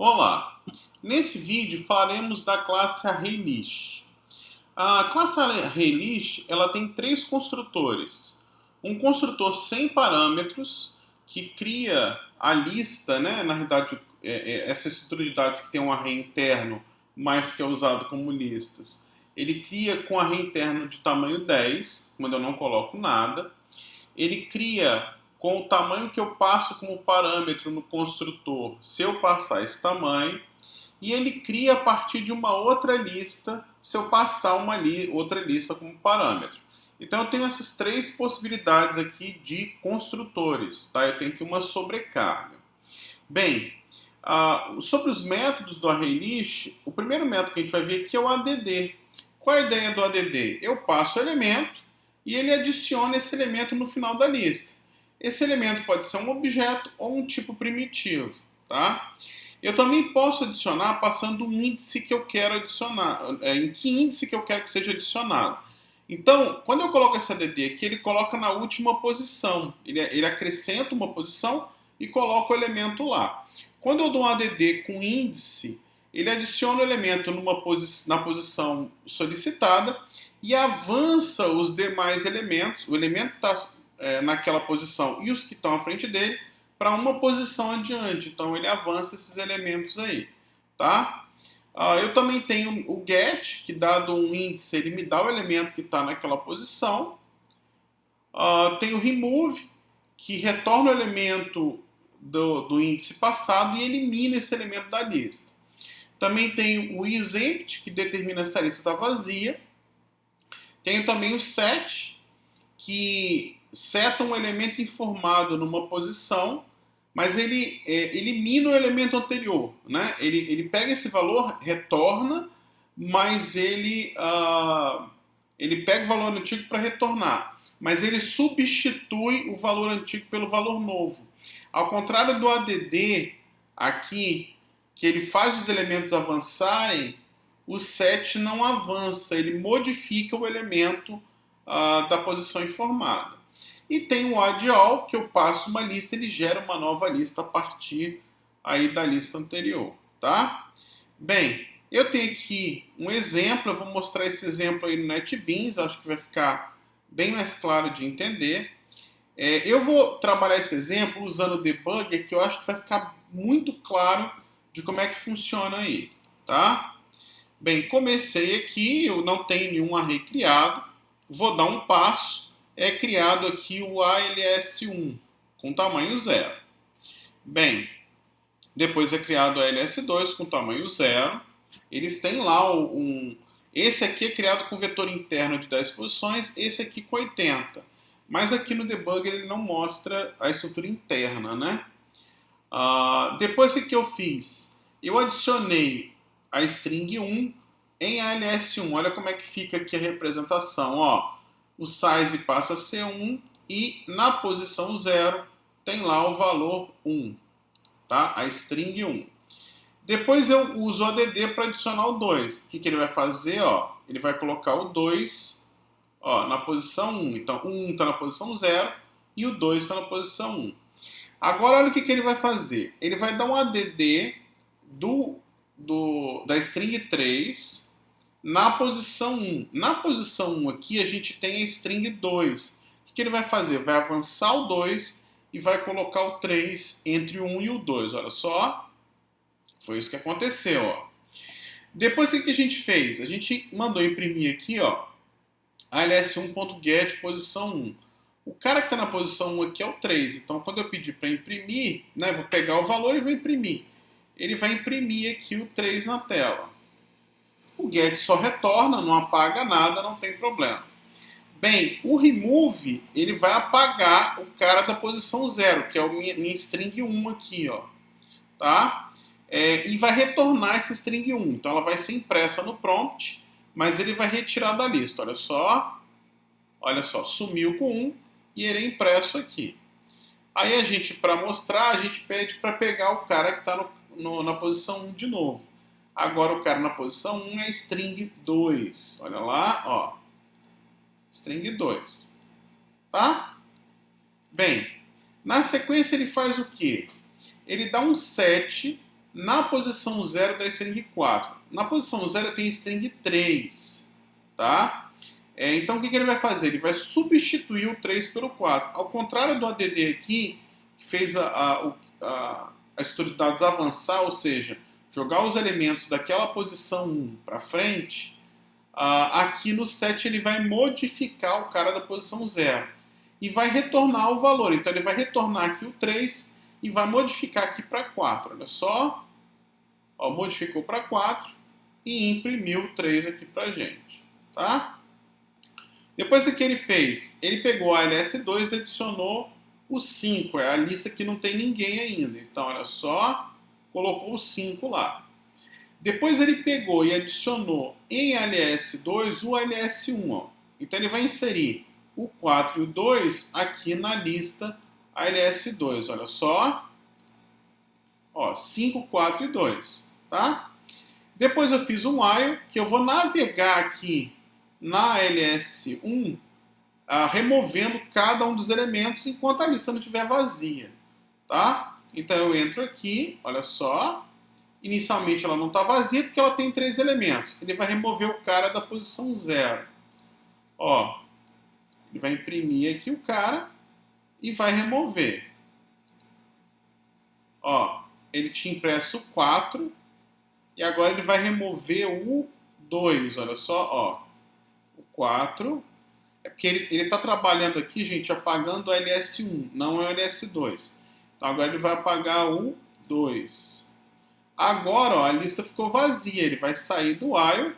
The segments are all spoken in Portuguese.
Olá! Nesse vídeo falaremos da classe ArrayList. A classe ArrayList ela tem três construtores. Um construtor sem parâmetros que cria a lista, né? Na realidade, essa estrutura de dados que tem um array interno, mas que é usado como listas. Ele cria com array interno de tamanho 10, quando eu não coloco nada. Ele cria com o tamanho que eu passo como parâmetro no construtor, se eu passar esse tamanho, e ele cria a partir de uma outra lista, se eu passar outra lista como parâmetro. Então eu tenho essas três possibilidades aqui de construtores, tá? Eu tenho aqui uma sobrecarga. Bem, sobre os métodos do ArrayList, o primeiro método que a gente vai ver aqui é o ADD. Qual é a ideia do ADD? Eu passo o elemento e ele adiciona esse elemento no final da lista. Esse elemento pode ser um objeto ou um tipo primitivo, tá? Eu também posso adicionar passando o índice que eu quero adicionar, em que índice que eu quero que seja adicionado. Então, quando eu coloco esse ADD aqui, ele coloca na última posição. Ele acrescenta uma posição e coloca o elemento lá. Quando eu dou um ADD com índice, ele adiciona o elemento na posição solicitada e avança os demais elementos. O elemento está naquela posição e os que estão à frente dele para uma posição adiante. Então ele avança esses elementos aí, tá? Eu também tenho o get, que dado um índice, ele me dá o elemento que está naquela posição. Tem o remove, que retorna o elemento do índice passado e elimina esse elemento da lista. Também tem o exempt, que determina se a lista está vazia. Tenho também o set, que seta um elemento informado numa posição, mas ele elimina o elemento anterior, né? Ele pega esse valor, retorna, mas ele pega o valor antigo para retornar, mas ele substitui o valor antigo pelo valor novo. Ao contrário do ADD aqui, que ele faz os elementos avançarem, o set não avança, ele modifica o elemento da posição informada. E tem o add all, que eu passo uma lista, ele gera uma nova lista a partir aí da lista anterior, tá? Bem, eu tenho aqui um exemplo, eu vou mostrar esse exemplo aí no NetBeans, acho que vai ficar bem mais claro de entender. Eu vou trabalhar esse exemplo usando o debugger, que eu acho que vai ficar muito claro de como é que funciona aí, tá? Bem, comecei aqui, eu não tenho nenhum array criado, vou dar um passo, é criado aqui o ALS1 com tamanho 0. Bem, depois é criado o ALS2 com tamanho 0. Eles têm lá esse aqui é criado com vetor interno de 10 posições, esse aqui com 80. Mas aqui no debugger ele não mostra a estrutura interna, né? Depois o que eu fiz? Eu adicionei a string 1 em ALS1. Olha como é que fica aqui a representação, ó. O size passa a ser 1 e na posição 0 tem lá o valor 1, tá? A string 1. Depois eu uso o ADD para adicionar o 2. O que ele vai fazer? Ó, ele vai colocar o 2 na posição 1. Então o 1 está na posição 0 e o 2 está na posição 1. Agora olha o que ele vai fazer. Ele vai dar um ADD da string 3 na posição 1. Na posição 1 aqui a gente tem a string 2. O que ele vai fazer? Vai avançar o 2 e vai colocar o 3 entre o 1 e o 2. Olha só. Foi isso que aconteceu. Ó. Depois o que a gente fez? A gente mandou imprimir aqui, ó, als1.get posição 1. O cara que está na posição 1 aqui é o 3. Então quando eu pedir para imprimir, né, vou pegar o valor e vou imprimir. Ele vai imprimir aqui o 3 na tela. O get só retorna, não apaga nada, não tem problema. Bem, o remove, ele vai apagar o cara da posição 0, que é a minha string 1 aqui, ó. Tá? E vai retornar essa string 1. Então ela vai ser impressa no prompt, mas ele vai retirar da lista. Olha só, sumiu com 1 e ele é impresso aqui. Aí a gente, para mostrar, a gente pede para pegar o cara que está na posição 1 de novo. Agora o cara na posição 1 é string 2. Olha lá, ó. String 2. Tá? Bem, na sequência ele faz o quê? Ele dá um set Na posição 0 da string 4. Na posição 0 tem string 3, tá? Então o que ele vai fazer? Ele vai substituir o 3 pelo 4. Ao contrário do ADD aqui, que fez a estrutura de dados avançar, ou seja, jogar os elementos daquela posição 1 para frente, aqui no set ele vai modificar o cara da posição 0 e vai retornar o valor. Então ele vai retornar aqui o 3 e vai modificar aqui para 4. Olha só, ó, modificou para 4 e imprimiu o 3 aqui para a gente, tá? Depois o que ele fez? Ele pegou a ls2 e adicionou o 5, é a lista que não tem ninguém ainda. Então, olha só, colocou o 5 lá. Depois ele pegou e adicionou em ls2 o ls1. Ó. Então ele vai inserir o 4 e o 2 aqui na lista ls2. Olha só, ó, 5, 4 e 2, tá? Depois eu fiz um while, que eu vou navegar aqui na ls1, removendo cada um dos elementos enquanto a lista não estiver vazia, tá? Então eu entro aqui, olha só, inicialmente ela não está vazia porque ela tem 3 elementos. Ele vai remover o cara da posição 0. Ó, ele vai imprimir aqui o cara e vai remover. Ó, ele tinha impresso o 4 e agora ele vai remover o 2, olha só, ó. O 4, é porque ele está trabalhando aqui, gente, apagando o ls1, não é o ls2. Então agora ele vai apagar o 2. Agora, ó, a lista ficou vazia, ele vai sair do while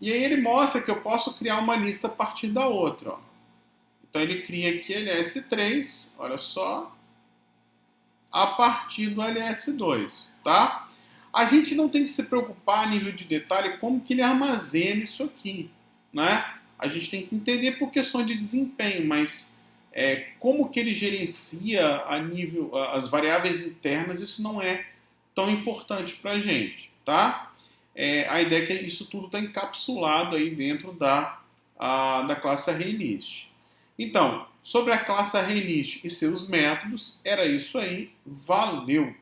e aí ele mostra que eu posso criar uma lista a partir da outra. Ó. Então ele cria aqui ls3, olha só, a partir do ls2, tá? A gente não tem que se preocupar a nível de detalhe como que ele armazena isso aqui, né? A gente tem que entender por questões de desempenho, mas como que ele gerencia a nível as variáveis internas, isso não é tão importante para a gente, tá? A ideia é que isso tudo está encapsulado aí dentro da classe ArrayList. Então, sobre a classe ArrayList e seus métodos, era isso aí. Valeu!